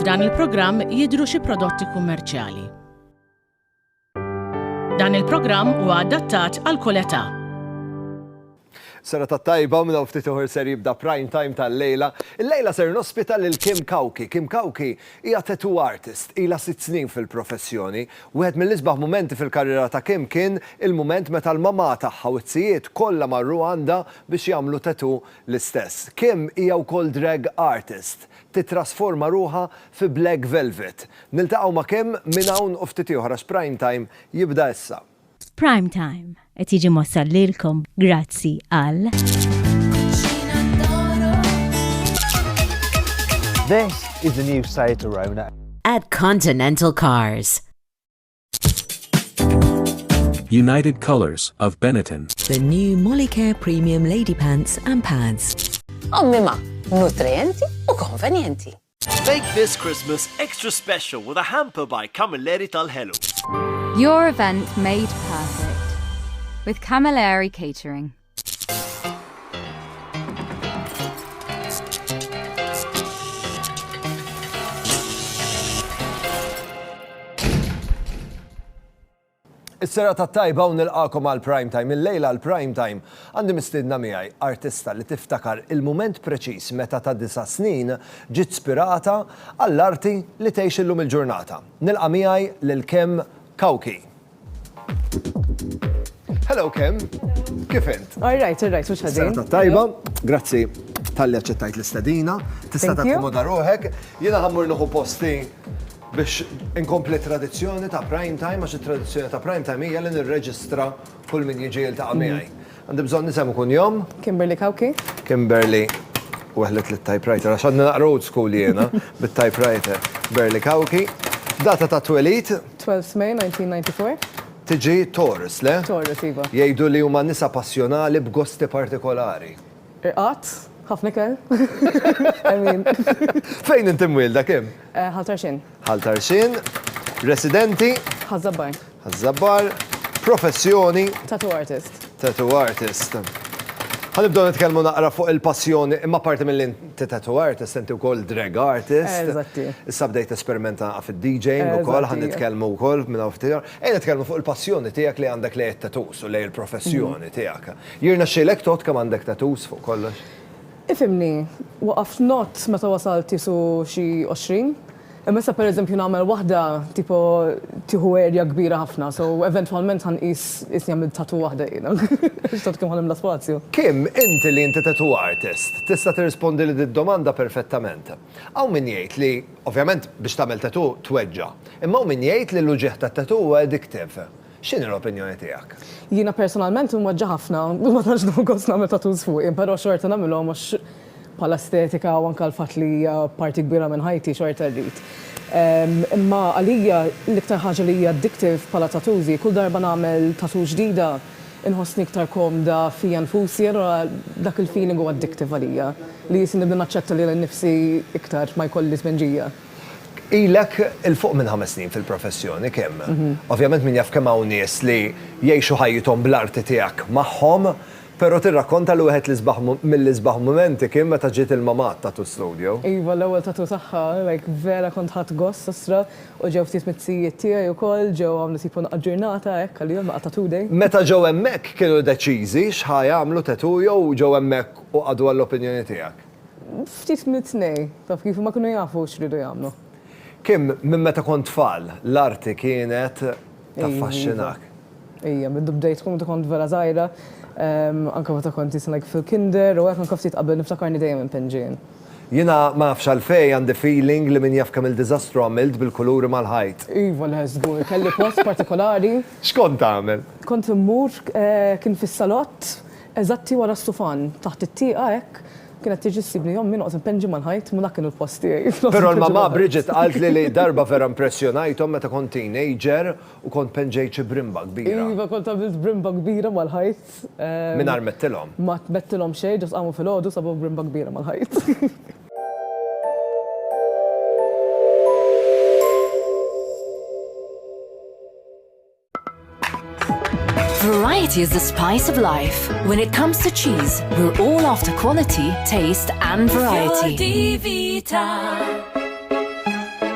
f'dan il-programm jidhru xi prodotti kummerċjali. Dan il-programm huwa adattat għal kull età. Sera tat-tajba minna ftit uħor ser jibda prime time tal-lejla. Il-lejla ser nospita lil Kim Kawki. Kim Kawki hija tattoo artist, ilha 6 snin fil-professjoni. Wieħed mill-isbaħ momenti fil-karriera ta' Kim kien il-mument meta l-mama tagħha u t-sijiet kollha marru għandha biex jagħmlu tattoo l-istess. Kim hija wkoll drag artist. Titrasforma ruħha fi Black Velvet. Niltaqgħu ma' Kim minn hawn u ftit ieħor għax prime time jibda issa. Prime Time qed jiġi mossal lilkom grazzi għal This is the new Seat Arona at Continental Cars. United Colors of Benetton. The new Molicare Premium Lady Pants and Pads. Ommima, nutrienti u konvenienti. Make this Christmas extra special with a hamper by Camilleri Tal-Hello. Your event made perfect with Camilleri Catering. Is-sera tat-tajba u nilqakom għal prime time. Il-lejla għal prime time għandi mistiedna miegħi artista li tiftakar il-mument preċiż meta ta' 9 snin ġiet spirata għall-arti li tgħix illum il-ġurnata. Nilqa' miegħi lil Kim Kawki. Hello Kim, kif int? All right, mhux ħażin. Is-sera tat-tajba, grazzi tal-li aċċettajt l-istedina, tista' takkomoda ruħek, jiena ħammur nieħu posti biex inkompli tradizzjoni ta' prime time, għax it-tradizzjoni ta' prime time hija li nirreġistra kull min jiġi jiltaqa' miegħi. Għandi bżonn nisemmu kun jom? Kimberly Kawki. Kimberly, weħlet lit-typewriter, għax għandna naqra old school jiena bit-typewriter. Kimberly Kawki. Data ta' twelid? 12 May 1994. Tiġi Taurus, le? Taurus, iva. Jgħidu li huma nisa passjonali b'gosti partikolari. Irqat, ħafna kell. I mean. Fejn inti mwilda, Kim? Ħaltarxin. Ħaltarxin, residenti? Ħazzabbar. Ħazzabbar, professjoni? Tattoo artist. Tattoo artist. Ħanibdew nitkellmu naqra fuq il-passjoni, imma parti mill-inti tattoo artist, inti wkoll drag artist. Eżatti. Issa bdejt esperimenta fid-DJing ukoll, ħan nitkellmu wkoll minn hawn ftit. Nitkellmu fuq il-passjoni tiegħek li għandek lejn tattoos u lejn il-professjoni tiegħek. Jirna xilek tot kemm għandek tattoos fuq kollox? Ifimni, waqaf not meta wasalt tisu xi 20. Imma per eżempju nagħmel waħda tipo tieħu erja kbira ħafna, so eventwalment ħanqis jagħmel tattoo waħda jiena. X'tot kemm ħanimla spazju. Kim, inti li inti tattoo artist, tista' tirrispondi li d-domanda perfettament. Hawn min jgħid li ovvjament biex tagħmel tattoo tweġġa', imma hawn min jgħid li l-uġieħ tat-tattoo huwa addictive. X'inhi l-opinjoni tiegħek? Jiena personalment imweġġa ħafna, ma tantx nħoss nagħmel tattoos fuq, però xorta nagħmilhom għax bħala estetika u anke l-fatt li hija parti kbira minn ħajti xorta rrid. Imma għalija l-iktar ħaġa li hija addictive bħala tattużi, kull darba nagħmel tattoo ġdida inħossni iktar komda fija nfusi, dak il-feeling huwa addictive għalija li jisi nibda naċċetta li l-nifsi iktar ma jkolli tmenġija. Ilek il-fuq minn 5 snin fil-professjoni kemm? Ovvjament min jaf kemm hawn nies li jgħixu ħajjithom bl-arti tiegħek magħhom, però tirrakkonta li wieħed mill-isbaħ momenti kien meta ġiet il-mamat tattoo studio. Iva, l-ewwel tattoo tagħha, vera kont ħadd gost ostra u ġew ftit mit-sijiet tiegħi wkoll ġew għamlu tipo ġurnata hekk għalihom ma' tattoo day. Meta ġew hemmhekk kienu deċiżi x'ħajamlu tattoo jew ġew hemmhekk u għadu għall-opinjoni tiegħek? Ftit mit-tnej, taf kif ma kienu jafu x'ridu jagħmlu. Kim, minn meta kont tfal, l-arti kienet taffaxxinak. Ija, bid-bdejt kont vera żgħira. Anka meta kont fil-kinder u hekk ftit qabel niftakarni dejjem impenġien. Jiena ma nafx għalfejn għandi feeling li min jaf kemm il-diżastru għamilt bil-kuluri mal-ħajt. Iva l-ħeżgur, kelli post partikolari. X'kont tagħmel? Kont immur kien fis-salott eżatti wara s-sufan taħt it-tieqa hekk. Kienet tiġi ssibni jom minn qed impenġi mal-ħajt ma dak kienu l-post tiegħi. Però l-mamma Bridget qalt li darba vera impressjonajthom meta kont teenager u kont penġejt xi brimba kbira. Iva kont għamilt brimba kbira mal-ħajt. Mingħajr mettilhom? Ma tmettilhom xejn, ġas qamu fil-għodu sabu brimba kbira mal-ħajt. Variety is the spice of life. When it comes to cheese, we're all after quality, taste, and variety.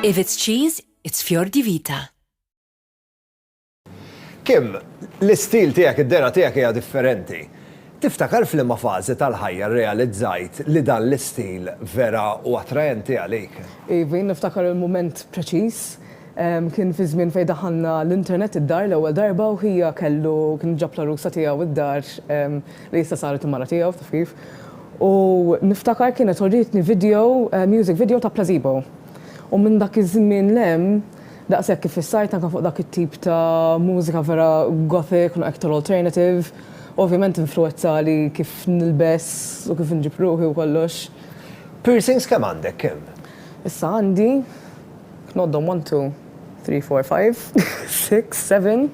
If it's cheese, it's Fior di Vita. Kim, l-istil tiegħek, id-dera tiegħek hija differenti. Tiftakar fl-imma fażi tal-ħajja realizzajt li dan l-istil vera u attrajenti għalik? Ivi, niftakar il-moment preċis. Kien fi żmien fejn daħalna l-internet id-dar l-ewwel darba u hija kellu kien ġabla rusa tiegħu id-dar li issa saret il-mara tiegħu taf kif. U niftakar kienet oritni video, music video ta' Placebo. U minn dak iż-żmien daqshekk kif is-sajt anke fuq dak it-tip ta' mużika vera gothic u aktar alternative. Ovvjament influenza li kif nilbes u kif nġib ruħi u kollox. Piercings kemm għandek, Kim? Issa għandi, noddom 1, 2, 3, 4, 5, 6, 7.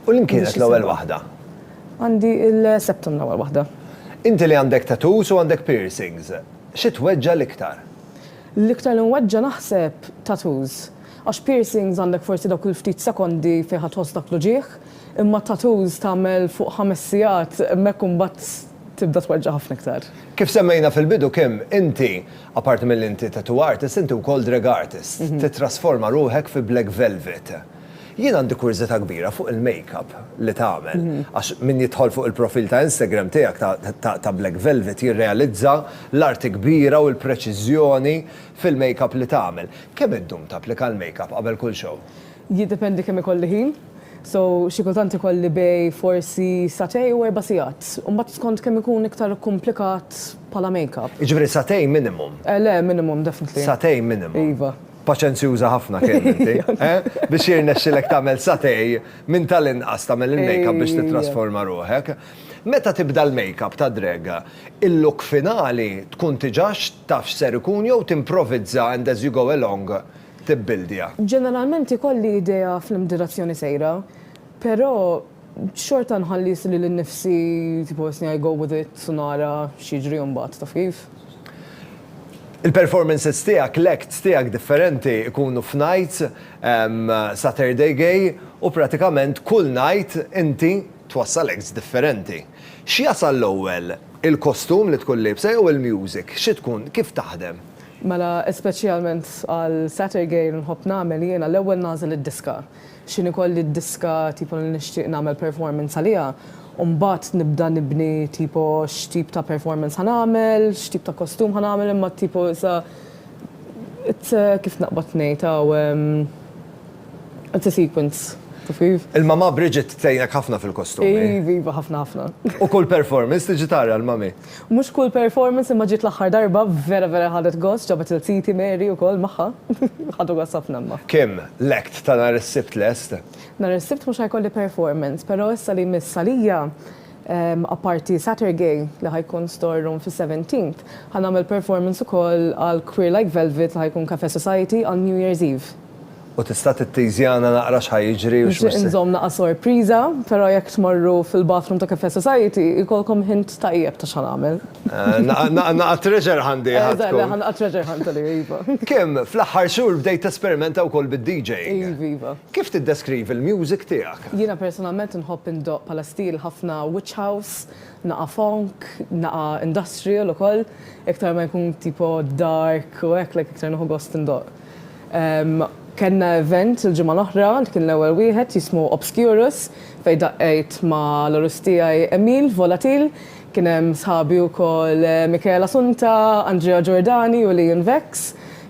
U l-imkienet l-ewwel waħda? Għandi il-septum l-ewwel waħda. Inti li għandek tattoos u għandek piercings, xi tweġġa l-iktar? L-iktar li nweġġa naħseb tattoos. Għax piercings għandek forsi dawk il-ftit sekondi fejn ħadd dak loġieħ, imma tattoos tagħmel fuq 5 sigħat hemmhekk imbagħad tibda tweġġa ħafna iktar. Kif semmejna fil-bidu Kim, inti apart mill-inti tattoo artist, inti wkoll drag artist, titrasforma ruħek fi Black Velvet. Jien għandi kurżità kbira fuq il-makeup li tagħmel, għax min jidħol fuq il-profil ta' Instagram tiegħek ta' Black Velvet jirrealizza l-arti kbira u l-preċiżjoni fil-makeup li tagħmel. Kemm iddum tapplika l-makeup qabel kull show? Jiddependi kemm ikolli ħin. So, xi kultant ikolli bej forsi satej u 4 sigħat. Mbagħad skont kemm ikun iktar komplikat bħala makeup. Jiġifieri satej minimum? Le, minimum, definitely. Satej minimum? Iva. Paċenzjuża ħafna kemm inti, biex jirnexxilek tagħmel satej minn tal-inqas tagħmel il-makeup biex titrasforma ruħek. Meta tibda l-makeup ta' drag, il-look finali tkun tiġax tafx ser ikun jew timprovizza and as you go along tibbildja? Ġeneralment ikolli idea fl-imdirazzjoni sejra, però xorta nħallis li l-nifsi tipo I go with it, sunara xieġri mbagħad taf kif. Il-performances tiegħek, l-acts tiegħek differenti ikunu f'nights, Saturday Gay u pratikament kull night inti twassal acts differenti. Xi jasal l-ewwel il-kostum li tkun libsa jew il-music, xi tkun kif taħdem? Mela, speċjalment għal Saturday nħobb nagħmel jiena l-ewwel nażel id-diska. X'inhi kolli d-diska tipo li nixtieq nagħmel performance għaliha. Umbat nibda nibni tipo x'tip ta' performance ħanamel, x'tip ta' kostum ħanamel, imma tipo kif naqbad ngħid it's a sequence. Il-mama Bridget tgħinek ħafna fil-kostumi. Iva, ħafna. U kull performance tiġi tara l-mami? Mhux kull performance imma ġiet l-aħħar darba vera ħadet gost, ġabet il-Titi Mary wkoll magħha. Ħadu gost ħafna imma. Kim, l-act ta' nhar is-Sibt lest? Nhar is-Sibt mhux ħajkolli performance, però issa li missalija apparti Saturday li ħajkun storeroom fis-17th, ħanagħmel performance ukoll għal Queer Like Velvet li ħajkun Cafe Society għal New Year's Eve. U tista' tittejżjana naqra x'ħajjiġri u x'mux. Inżomm naqa' sorpriża, però jekk tmorru fil-bathroom ta' Cafe Society, ikolkom hint tajjeb ta' x'għamel. Naqa' treasure hundi ħadkom. Naqa' treasure hunt li iva. Kim, fl-aħħar xhur bdejt tesperimenta wkoll bid-DJ. Iva. Kif tiddeskrivi l-music tiegħek? Jiena personalment inħobb indoq bħala stil ħafna witch house, naqa' funk, naqa' industrial ukoll, iktar ma jkun tipo dark u hekk iktar nieħu gost indoq. Kenna event il-ġimgħa l-oħra li kien l-ewwel wieħed jismu Obscurus fejn daqqejt ma' l-orus tiegħi Emil Volatil, kien hemm sħabi wkoll Michaela Sunta, Andrea Giordani u Lian Vex.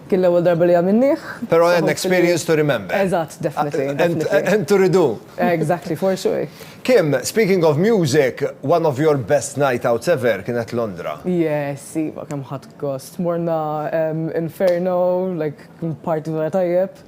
Kien l-ewwel darba li għamilnieh. Però an experience to remember. Eżatt, definitely. And to redo. Exactly, for sure. Kim, speaking of music, one of your best night outs ever kienet Londra. Yes, iva, kemm ħadd gost. Morna Inferno, like party vera tajjeb.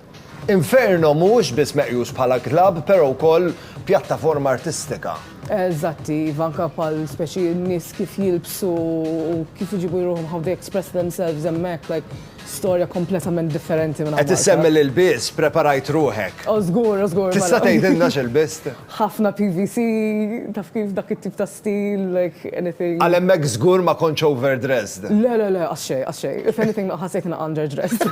Inferno mhux biss meqjus bħala club, però wkoll pjattaforma artistika. Eżatti, vanka pal speċi nies kif jilbsu u kif iġibu jruhom how they express themselves hemmhekk, like storja kompletament differenti minn Qed issemmi l-biss, preparajt ruħek. Żgur. Tista' tgħidilna x'ilbist? Ħafna PVC, taf kif dak it-tip ta' stil, like anything. Għal hemmhekk żgur ma kontx overdressed. Le, għaxxej. If anything, ħassejt na underdressed.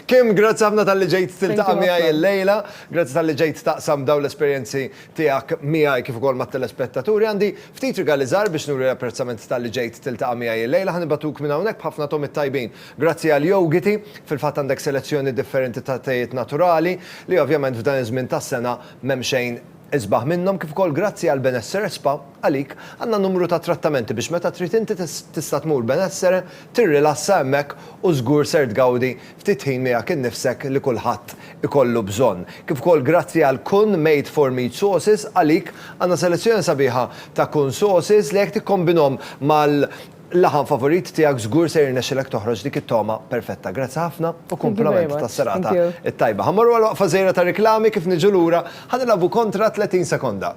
Kim, grazzi ħafna tal-li ġejt tiltaqa' miegħi l-lejla, grazzi tal-li ġejt taqsam dawn l-esperjenzi tiegħek miegħi kif ukoll mat-telespettaturi. Għandi ftit rigali żgħar biex nuri l-apprezzament tal-li ġejt tiltaqa' miegħi l-lejla, ħanibatuk minn hawnhekk b'ħafna tom it-tajbin. tajbin. Grazzi għal Yogiti, fil-fatt għandek selezzjoni differenti ta' tejiet naturali li ovvjament f'dan iż-żmien tas-sena m'hemm xejn isbaħ minnhom kif ukoll grazzi għal Benessere Spa għalik għandna numru ta' trattamenti biex meta trid inti tista' tmur Benessere tirrilassa hemmhekk u żgur ser tgawdi ftit ħin miegħek innifsek li kulħadd ikollu bżonn. Kif ukoll grazzi għal Kun Made for Meat Sauces għalik għandna selezzjoni sabiħa ta' Kun Sauces li jekk tikkombinhom mal-laħan favorit tiegħek żgur se jirnexxilek toħroġ dik it-toma perfetta. Grazzi ħafna u kumplament tas-serata it-tajba. Ħammorru għal waqfa żejra ta' riklami kif niġu lura ħanilabu kontra 30 sekonda.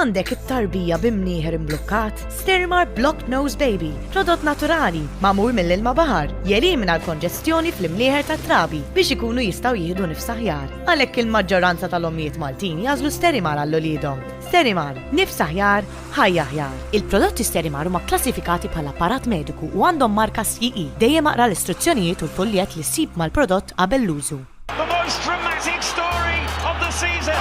Għandek it-tarbija bimnieħer imblukkat, Sterimar Blocked Nose Baby, prodott naturali, mamur mill-ilma baħar, jelimina l-konġestjoni fl-imnieħer ta' trabi biex ikunu jistaw jieħdu nifs aħjar. Għalhekk il-maġġoranza tal-ommijiet Maltin jażlu Sterimar għall-olidhom. Sterimar, nifs aħjar, ħajja aħjar. Il-prodotti Sterimar huma klassifikati bħala apparat mediku u għandhom marka CE. Dejjem aqra l-istruzzjonijiet u l-foljet li ssib mal-prodott qabel l-użu. The most dramatic story of the season.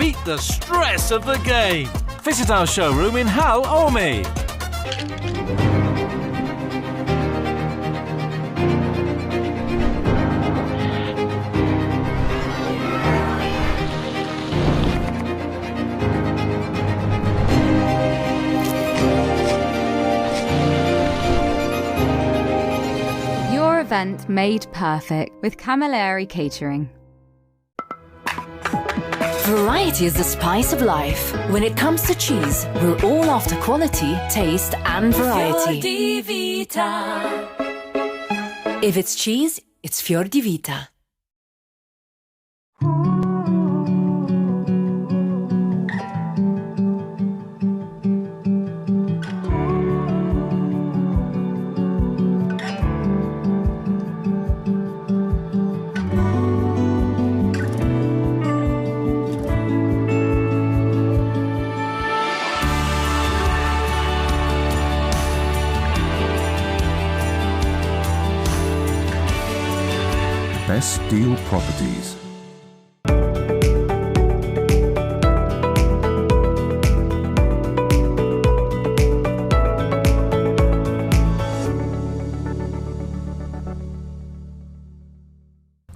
Beat the stress of the game. Visit our showroom in Hull, Ormy. Your event made perfect with Camilleri Catering. Variety is the spice of life. When it comes to cheese, we're all after quality, taste, and variety. Fior di Vita. If it's cheese, it's Fior di Vita. Best Deal Properties.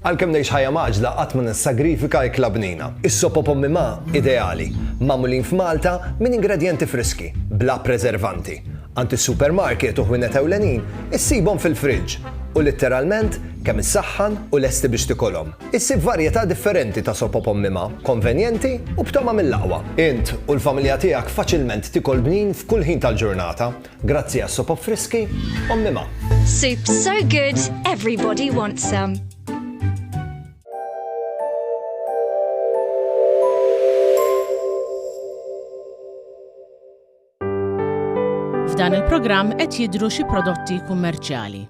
Għalkemm ngħix ħajja maġla qatt ma nissagrifika l-klabnina. Is-sopopom mimma ideali, magħmulin f'Malta minn ingredjenti friski, bla preservanti. Għand is-supermarket u ħwienet ewlenin issibhom fil-friġġ u letteralment kemm issaħħan u lesti biex tikolhom. Issib varjetà differenti ta' sopopom mimma, konvenjenti u b'toma mill-aqwa. Int u l-familja tiegħek faċilment tikol bnin f'kull ħin tal-ġurnata grazzi għas-sopop friski u mimma. Soup so good, everybody wants some. F'dan il-programm qed jidhru xi prodotti kummerċjali.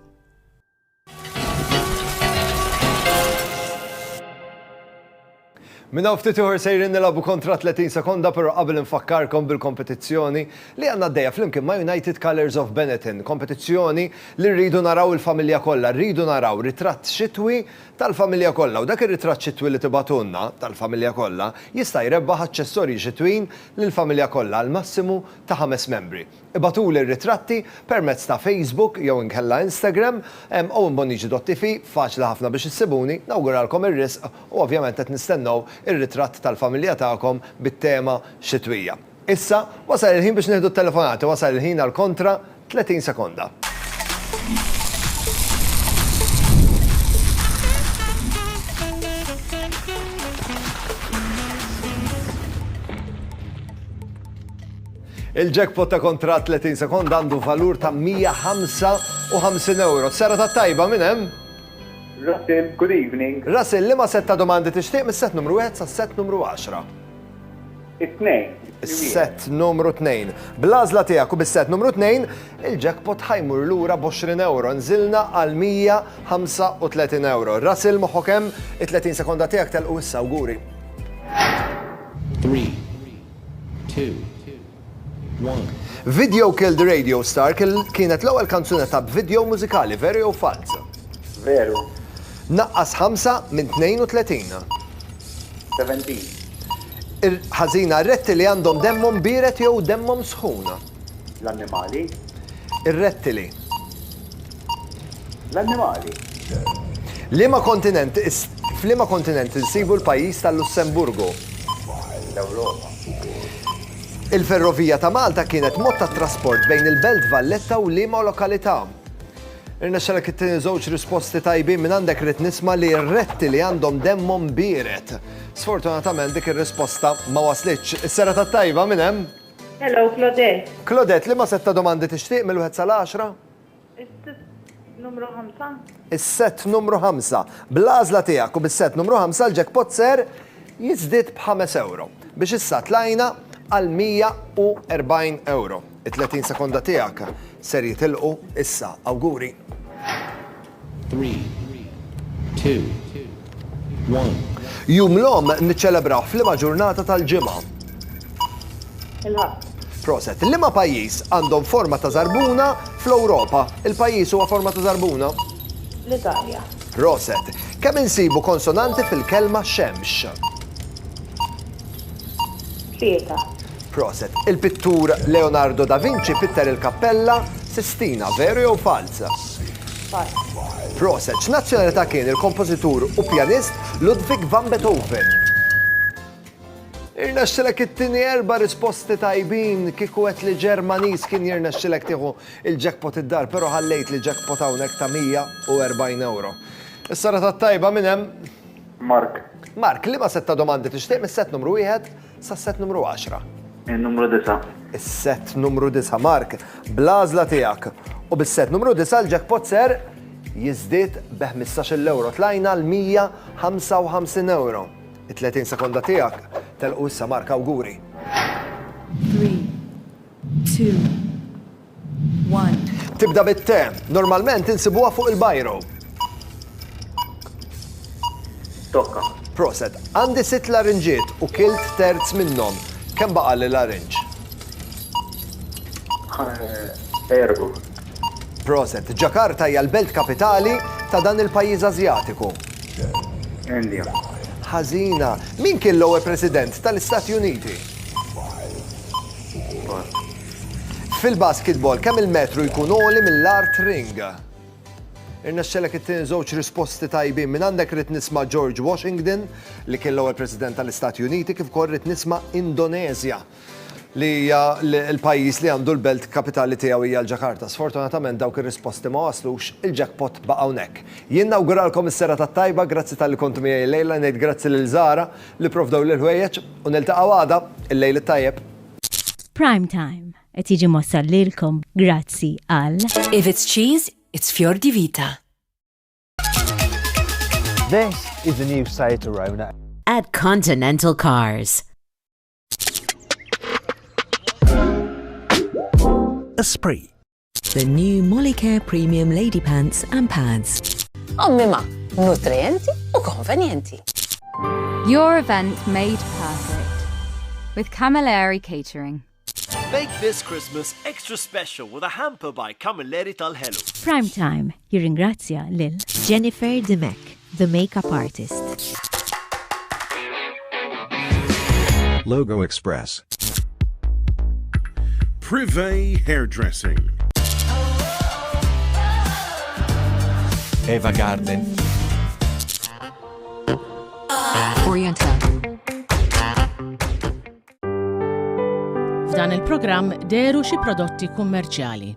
Minna ftit uħor sejrin nilabu kontra 30 sekonda, pero qabel nfakkarkom bil-kompetizzjoni li għanna d-dejja flimkien ma' United Colors of Benetton. Kompetizzjoni li rridu naraw il-familja kollha, rridu naraw ritratt xitwi tal-familja kollha. U dak ir-ritratt xitwi li tibatunna tal-familja kollha jista' jrebbaħ aċċessorji xitwin lill-familja kollha għal massimu ta' 5 membri. Ibatuli r-ritratti permezz ta' Facebook jew inkella Instagram owenbonici.tv, faċli ħafna biex issibuni, nawguralkom ir-risq u ovvjament qed nistennew ir-ritratt tal-familja tagħkom bit-tema xitwija. Issa wasal il-ħin biex nieħdu t-telefonati, wasal il-ħin għal kontra 30 sekonda. Il-jackpot ta' kontra 30 sekonda għandu valur ta' 155 euro. Sera ta' tajba minn hemm? Russell, good evening. Russell, li ma setta domandi tixtieq mis-set numru 1 sa' set numru 10? Set numru 2. Bl-għażla tiegħek u bis-set numru 2, il-jackpot ħajmur lura b'20 euro. Nżilna għal 135 euro. Russell, moħħok hemm it-30 sekonda tiegħek telqu issa awguri. 3, 2, 1. Video Killed Radio Star kienet l-ewwel kanzunetta b'video mużikali, veru jew falsa? Veru. Naqqas 5 minn 32. 17. Ħażina rettili għandhom demmhom biret jew demmhom sħuna. L-annimali. Ir-rettili. L-annimali. F'liema kontinent insibu l-pajjiż tal-Lussemburgu? L-Ewropa. Il-ferrovija ta' Malta kienet mod ta' trasport bejn il-Belt Valletta u liema lokalità. Irnexxelek it-tieni żewġ risposti tajbin minn għandek rid nisma' li r-rettili għandhom demmhom biret. Sfortunatament dik ir-risposta ma waslitx. Is-sera tat-tajba minn hemm? Hello, Claudette. Claudette, liema setta domandi tixtieq mill-1 sal-10? Numru 5. Is-set numru 5. Bl-għażla tiegħek u bis-set numru 5 l-jackpot ser jiżdied b'5 euro. Biex issa tlajna għal 140 euro. It-30 sekonda tiegħek ser jitilqu issa. Awguri. 3, 2, 1. Jum l-om niċċelebraw fl-liema ġurnata tal-ġimgħa. Il-ħadd. Proset, liema pajjiż għandhom forma ta' żarbuna fl-Ewropa. Il-pajjiż huwa forma ta' żarbuna? L-Italja. Proset, kemm insibu konsonanti fil-kelma xemx? 3. Proset, il-pittur Leonardo da Vinci pitter il-kappella Sistina, veru jew falsa? Falsa. Proset, x'nazzjonalità kien il-kompożitur u pjanist Ludwig van Beethoven? Irnexxilek it-tieni 4 risposti tajbin kieku qed li Ġermaniż kien jirnexxilek tieħu il-jackpot id-dar, però ħallejt li jackpot hawnhekk ta' 140 euro. Is-sara tat-tajba minn hemm? Mark. Mark, liema setta domandi tixtieq mis-set numru 1 sa set numru 10? Il-numru 9. Is-set numru 9, Mark, bl-għażla tiegħek. U bis-set numru 9 l-jackpot ser jiżdied b'15 euro. Tlajna l-155 euro. It-30 sekonda tiegħek telqu issa Mark, awguri. 3, 2, 1. Tibda bit-te. Normalment insibuha fuq il-bajro. Tokka. Proset, għandi 6 larinġiet u kilt terz minnhom. Kemm baqa' li larinġ? Erbu. Proset, Ġakarta hija l-belt kapitali ta' dan il-pajjiż Asjatiku. India. Ħażina, min kien l-ewwel President tal-Istati Uniti? Fil-basketball kemm il-metru jkun għoli mill-art ring? Irnexxelek it-tieni żewġ risposti tajbin minn għandek rid nisma' George Washington li kien l-ewwel President tal-Istati Uniti kif ukoll rid nisma' Indonezja li hija l-pajjiż li għandu l-belt kapitali tiegħu hija l-Ġakarta. Sfortunatament dawk ir-risposti ma waslux, il-jackpot baqa' hawnhekk. Jien nawguralkom is-sera tat-tajba, grazzi tal-li kontu miegħi lejla, ngħid grazzi lil Żara li provdew lil ħwejjeġ u niltaqgħu għada il-lejl it-tajjeb. Prime Time qed jiġi mossal lilkom grazzi għal If it's cheese, it's Fior di Vita. This is the new Seat Arona at Continental Cars. Esprit. The new Molicare Premium Lady Pants and Pads. Ommima, nutrienti u konvenienti. Your event made perfect with Camilleri Catering. Make this Christmas extra special with a hamper by Camilleri tal-Hello. Prime Time jirringrazzja lil Jennifer Demek, the makeup artist. Logo Express. Privé Hairdressing. Eva Garden. Orienta. F'dan il-programm deru xi prodotti kummerċjali.